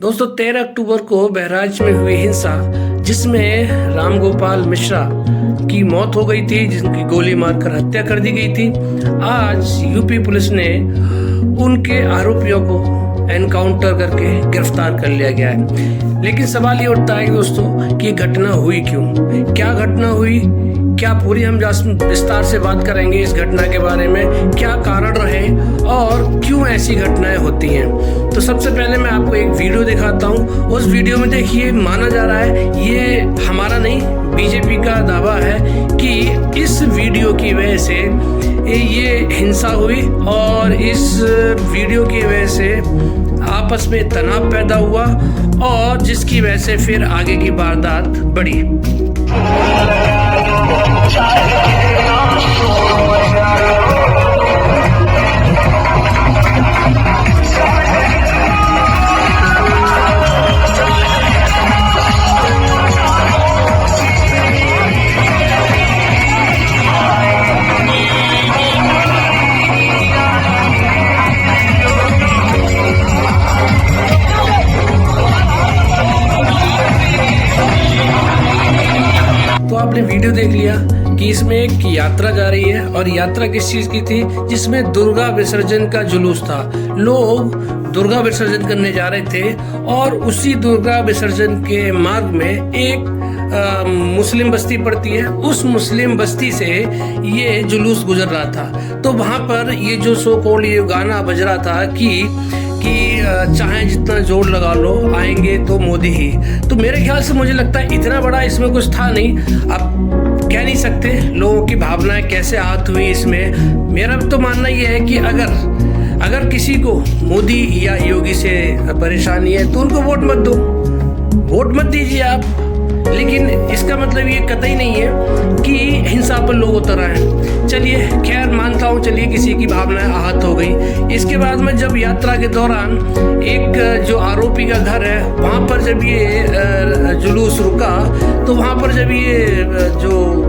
दोस्तों 13 अक्टूबर को बहराइच में हुई हिंसा जिसमें रामगोपाल मिश्रा की मौत हो गई थी, जिनकी गोली मारकर हत्या कर दी गई थी। आज यूपी पुलिस ने उनके आरोपियों को एनकाउंटर करके गिरफ्तार कर लिया गया है। लेकिन सवाल ये उठता है कि दोस्तों कि घटना हुई क्यों, क्या घटना हुई, क्या पूरी हम विस्तार से बात करेंगे इस घटना के बारे में, क्या कारण रहे और क्यों ऐसी घटनाएं होती हैं। तो सबसे पहले मैं आपको एक वीडियो दिखाता हूं। उस वीडियो में देखिए, माना जा रहा है, ये हमारा नहीं बीजेपी का दावा है कि इस वीडियो की वजह से ये हिंसा हुई और इस वीडियो की वजह से आपस में तनाव पैदा हुआ और जिसकी वजह से फिर आगे की वारदात बढ़ी। तो आपने वीडियो देख लिया कि इसमें एक यात्रा जा रही है और यात्रा किस चीज की थी, जिसमें दुर्गा विसर्जन का जुलूस था। लोग दुर्गा विसर्जन करने जा रहे थे और उसी दुर्गा विसर्जन के मार्ग में एक मुस्लिम बस्ती पड़ती है। उस मुस्लिम बस्ती से ये जुलूस गुजर रहा था। तो वहां पर ये जो सो कॉल्ड ये गाना बज रहा था कि चाहे जितना जोर लगा लो आएंगे तो मोदी ही। तो मेरे ख्याल से मुझे लगता है इतना बड़ा इसमें कुछ था नहीं। अब कह नहीं सकते लोगों की भावनाएं कैसे आहत हुई इसमें। मेरा तो मानना यह है कि अगर किसी को मोदी या योगी से परेशानी है तो उनको वोट मत दो, वोट मत दीजिए आप। लेकिन इसका मतलब ये कतई नहीं है कि हिंसा पर लोग उतर आए हैं। चलिए खैर मानता हूँ, चलिए किसी की भावनाएं आहत हो गई। इसके बाद में जब यात्रा के दौरान एक जो आरोपी का घर है वहाँ पर जब ये जुलूस रुका तो वहाँ पर जब ये जो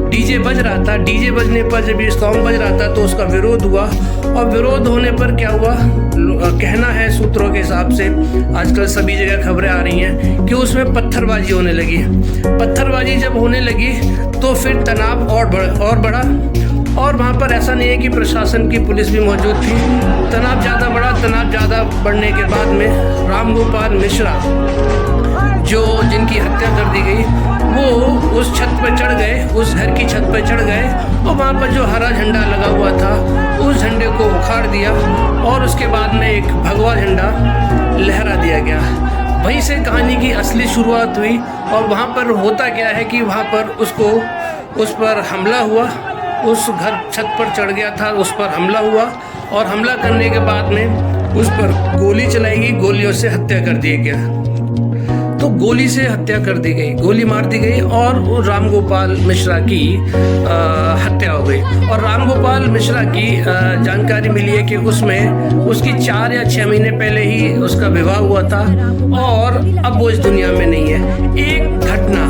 डीजे बज रहा था, डीजे बजने पर जब ये सॉन्ग बज रहा था तो उसका विरोध हुआ। और विरोध होने पर क्या हुआ, कहना है सूत्रों के हिसाब से, आजकल सभी जगह खबरें आ रही हैं कि उसमें पत्थरबाजी होने लगी। पत्थरबाजी जब होने लगी तो फिर तनाव और बढ़ा। और वहाँ पर ऐसा नहीं है कि प्रशासन की पुलिस भी मौजूद थी। तनाव ज़्यादा बढ़ा। तनाव ज़्यादा बढ़ने के बाद में रामगोपाल मिश्रा जिनकी हत्या कर दी गई वो उस छत पर चढ़ गए, उस घर की छत पर चढ़ गए और वहाँ पर जो हरा झंडा लगा हुआ था उस झंडे को उखाड़ दिया और उसके बाद में एक भगवा झंडा लहरा दिया गया। वहीं से कहानी की असली शुरुआत हुई। और वहाँ पर होता क्या है कि वहाँ पर उस पर हमला हुआ, उस घर छत पर चढ़ गया था, उस पर हमला हुआ और हमला करने के बाद में उस पर गोली चलाई गई, गोलियों से हत्या कर दिया गया। तो गोली से हत्या कर दी गई, गोली मार दी गई और वो रामगोपाल मिश्रा की हत्या हो गई। और रामगोपाल मिश्रा की जानकारी मिली है कि उसकी 4 या 6 महीने पहले ही उसका विवाह हुआ था और अब वो इस दुनिया में नहीं है। एक घटना,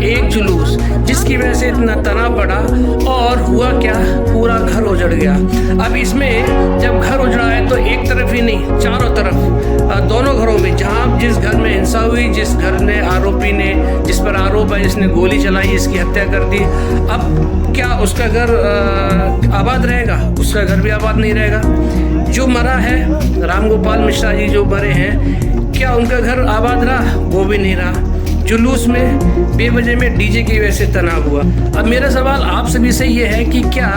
एक जुलूस जिसकी वजह से इतना तनाव बढ़ा और हुआ क्या, पूरा घर उजड़ गया। अब इसमें जब घर उजड़ा है तो एक तरफ ही नहीं, चारों तरफ, दोनों घरों में, जहाँ जिस घर में हिंसा हुई, जिस घर ने आरोपी ने, जिस पर आरोप है, जिसने गोली चलाई, इसकी हत्या कर दी, अब क्या उसका घर आबाद रहेगा? उसका घर भी आबाद नहीं रहेगा। जो मरा है, रामगोपाल मिश्रा जी जो मरे हैं, क्या उनका घर आबाद रहा? वो भी नहीं रहा। जुलूस में बेवजह में डीजे की वजह से तनाव हुआ। अब मेरा सवाल आप सभी से ये है कि क्या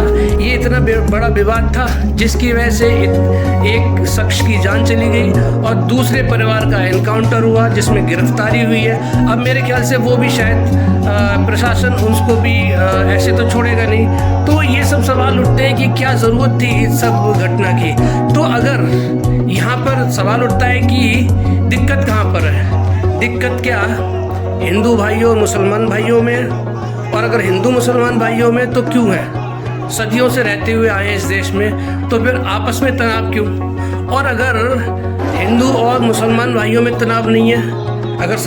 ये इतना बड़ा विवाद था जिसकी वजह से एक शख्स की जान चली गई और दूसरे परिवार का एनकाउंटर हुआ जिसमें गिरफ्तारी हुई है। अब मेरे ख्याल से वो भी शायद प्रशासन उसको भी ऐसे तो छोड़ेगा नहीं। तो ये सब सवाल उठते हैं कि क्या ज़रूरत थी इस सब घटना की। तो अगर यहाँ पर सवाल उठता है कि दिक्कत कहाँ पर है, दिक्कत क्या हिंदू भाइयों मुसलमान भाइयों में, और अगर हिंदू मुसलमान भाइयों में तो क्यों है? सदियों से रहते हुए आए इस देश में, तो फिर आपस में तनाव क्यों? और अगर हिंदू और मुसलमान भाइयों में तनाव नहीं है, अगर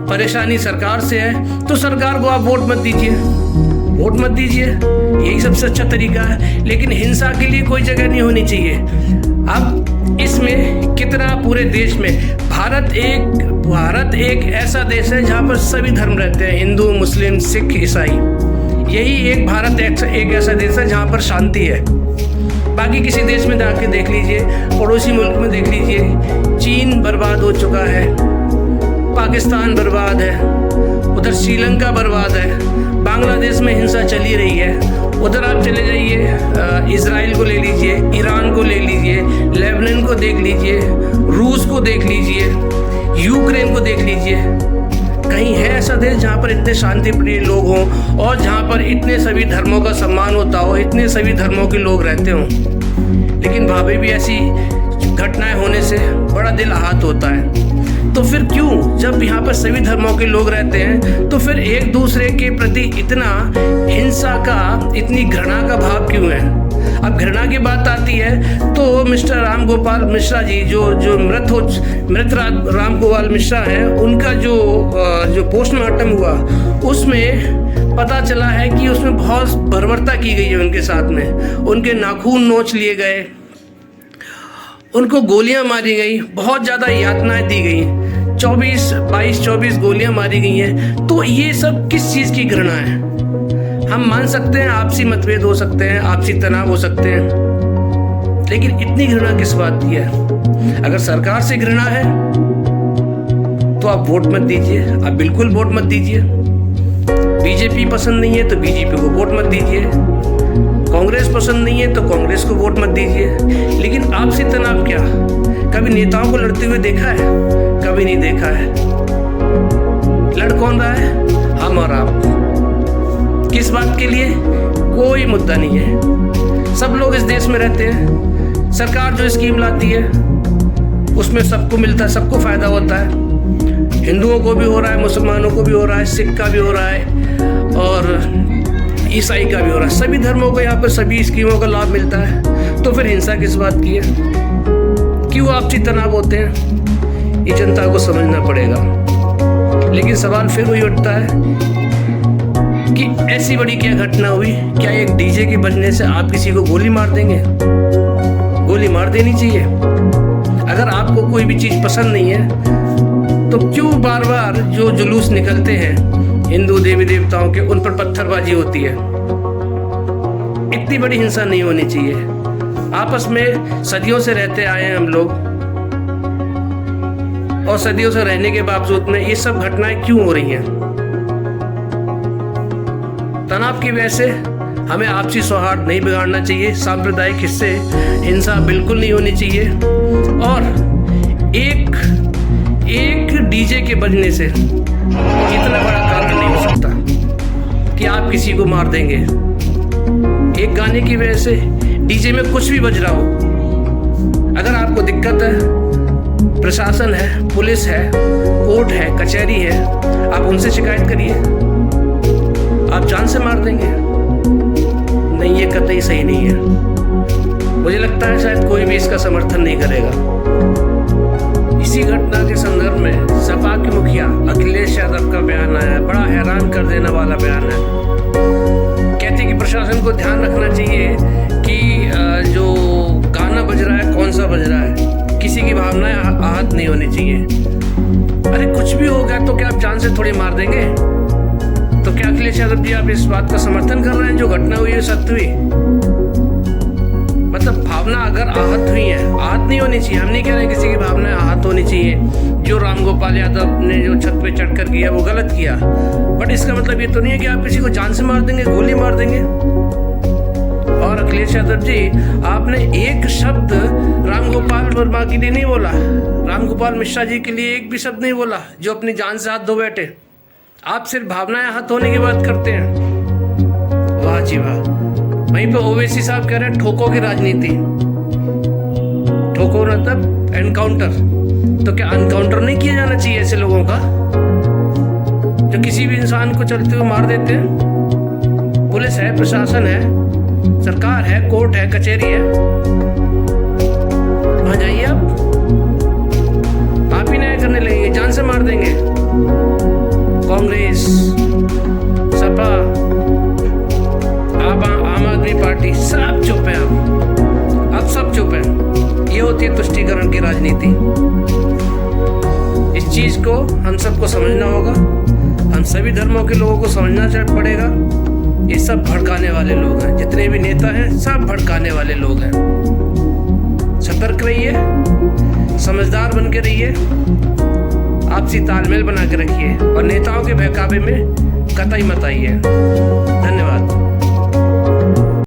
परेशानी सरकार से है तो सरकार को आप वोट मत दीजिए, यही सबसे अच्छा तरीका है। लेकिन हिंसा के लिए कोई जगह नहीं होनी चाहिए। अब इसमें तरह पूरे देश में भारत एक ऐसा देश है जहाँ पर सभी धर्म रहते हैं, हिंदू, मुस्लिम, सिख, ईसाई। यही एक भारत एक ऐसा देश है जहाँ पर शांति है। बाकी किसी देश में जाके देख लीजिए, पड़ोसी मुल्क में देख लीजिए, चीन बर्बाद हो चुका है, पाकिस्तान बर्बाद है, उधर श्रीलंका बर्बाद है, बांग्लादेश में हिंसा चली रही है, उधर आप चले जाइए इजराइल को ले लीजिए, ईरान को ले लीजिए, लेबनान को देख लीजिए, रूस को देख लीजिए, यूक्रेन को देख लीजिए। कहीं है ऐसा देश जहाँ पर इतने शांतिप्रिय लोग हों और जहाँ पर इतने सभी धर्मों का सम्मान होता हो, इतने सभी धर्मों के लोग रहते हों। लेकिन भाभी भी ऐसी घटनाएं होने से बड़ा दिल आहत होता है। तो फिर क्यों, जब यहाँ पर सभी धर्मों के लोग रहते हैं, तो फिर एक दूसरे के प्रति इतना हिंसा का, इतनी घृणा का भाव क्यों है? अब घृणा की बात आती है तो मिस्टर राम गोपाल मिश्रा जी जो मृत राम गोपाल मिश्रा हैं, उनका जो पोस्टमार्टम हुआ उसमें पता चला है कि उसमें बहुत बर्बरता की गई है उनके साथ में। उनके नाखून नोच लिए गए, उनको गोलियां मारी गई, बहुत ज़्यादा यातनाएं दी गई, 24 गोलियां मारी गई हैं। तो ये सब किस चीज़ की घृणा है? हम मान सकते हैं आपसी मतभेद हो सकते हैं, आपसी तनाव हो सकते हैं, लेकिन इतनी घृणा किस बात की है? अगर सरकार से घृणा है तो आप वोट मत दीजिए, आप बिल्कुल वोट मत दीजिए। बीजेपी पसंद नहीं है तो बीजेपी को वोट मत दीजिए, कांग्रेस पसंद नहीं है तो कांग्रेस को वोट मत दीजिए। लेकिन आपसी तनाव क्या? कभी नेताओं को लड़ते हुए देखा है? कभी नहीं देखा है। लड़ कौन रहा है? हम और आप। किस बात के लिए? कोई मुद्दा नहीं है। सब लोग इस देश में रहते हैं, सरकार जो स्कीम लाती है उसमें सबको मिलता है, सबको फायदा होता है। हिंदुओं को भी हो रहा है, मुसलमानों को भी हो रहा है, सिख का भी हो रहा है और ईसाई का भी हो रहा है। सभी धर्मों को यहाँ पर सभी स्कीमों का लाभ मिलता है। तो फिर हिंसा किस बात की है? क्यों आपसी तनाव होते हैं? ये जनता को समझना पड़ेगा। लेकिन सवाल फिर वही उठता है कि ऐसी बड़ी क्या घटना हुई? क्या एक डीजे के बजने से आप किसी को गोली मार देंगे? गोली मार देनी चाहिए। अगर आपको कोई भी चीज़ पसंद नहीं है तो क्यों बार बार जो जुलूस निकलते हैं हिंदू देवी देवताओं के, उन पर पत्थरबाजी होती है? इतनी बड़ी हिंसा नहीं होनी चाहिए। आपस में सदियों से रहते आए हैं हम लोग, और सदियों से रहने के बावजूद में ये सब घटनाएं क्यों हो रही हैं? तनाव की वजह से हमें आपसी सौहार्द नहीं बिगाड़ना चाहिए, सांप्रदायिक हिस्से हिंसा बिल्कुल नहीं होनी चाहिए। और एक डीजे के बजने से इतना बड़ा कांड नहीं हो सकता कि आप किसी को मार देंगे। एक गाने की वजह से डीजे में कुछ भी बज रहा हो, अगर आपको दिक्कत है, प्रशासन है, पुलिस है, कोर्ट है, कचहरी है, आप उनसे शिकायत करिए। आप जान से मार देंगे? नहीं, ये कतई सही नहीं है। मुझे लगता है शायद कोई भी इसका समर्थन नहीं करेगा। इसी घटना के संदर्भ में सपा के मुखिया अखिलेश यादव का बयान आया है, बड़ा हैरान कर देने वाला बयान है। कहते कि प्रशासन को ध्यान रखना चाहिए कि जो गाना बज रहा है कौन सा बज रहा है, किसी की भावनाएं आहत नहीं होनी चाहिए। अरे कुछ भी हो गया तो क्या आप जान से थोड़ी मार देंगे? तो क्या अखिलेश यादव जी आप इस बात का समर्थन कर रहे हैं जो घटना हुई है सत्य हुई? मतलब भावना अगर आहत हुई है, आहत नहीं होनी चाहिए। हम नहीं कह रहे किसी की भावना आहत होनी चाहिए। जो राम गोपाल यादव ने जो छत पे चढ़कर किया वो गलत किया, बट इसका मतलब ये तो नहीं है कि आप किसी को जान से मार देंगे, गोली मार देंगे। और अखिलेश यादव जी, आपने एक शब्द राम गोपाल वर्मा के लिए नहीं बोला, राम गोपाल मिश्रा जी के लिए एक भी शब्द नहीं बोला, जो अपनी जान से हाथ धो बैठे। आप सिर्फ भावनाएं आहत होने की बात करते हैं। वाह जी वाह। वहीं पे ओवैसी साहब कह रहे हैं ठोको की राजनीति। ठोको मतलब एनकाउंटर। तो क्या एनकाउंटर नहीं किया जाना चाहिए ऐसे लोगों का जो किसी भी इंसान को चलते हुए मार देते हैं? पुलिस है, प्रशासन है, सरकार है, कोर्ट है, कचहरी है, वहां जाइए आप ही न्याय करने लगेंगे, जान से मार देंगे। कांग्रेस, सपा, आम आदमी पार्टी सब चुप है। अब सब चुप है। ये होती है तुष्टीकरण की राजनीति। थी। इस चीज को हम सबको समझना होगा, हम सभी धर्मों के लोगों को समझना पड़ेगा। ये सब भड़काने वाले लोग हैं, जितने भी नेता हैं सब भड़काने वाले लोग हैं। सतर्क रहिए, समझदार बन के रहिए, आपसी तालमेल बना के रखिए और नेताओं के बहकावे में कतई मत आइए। धन्यवाद।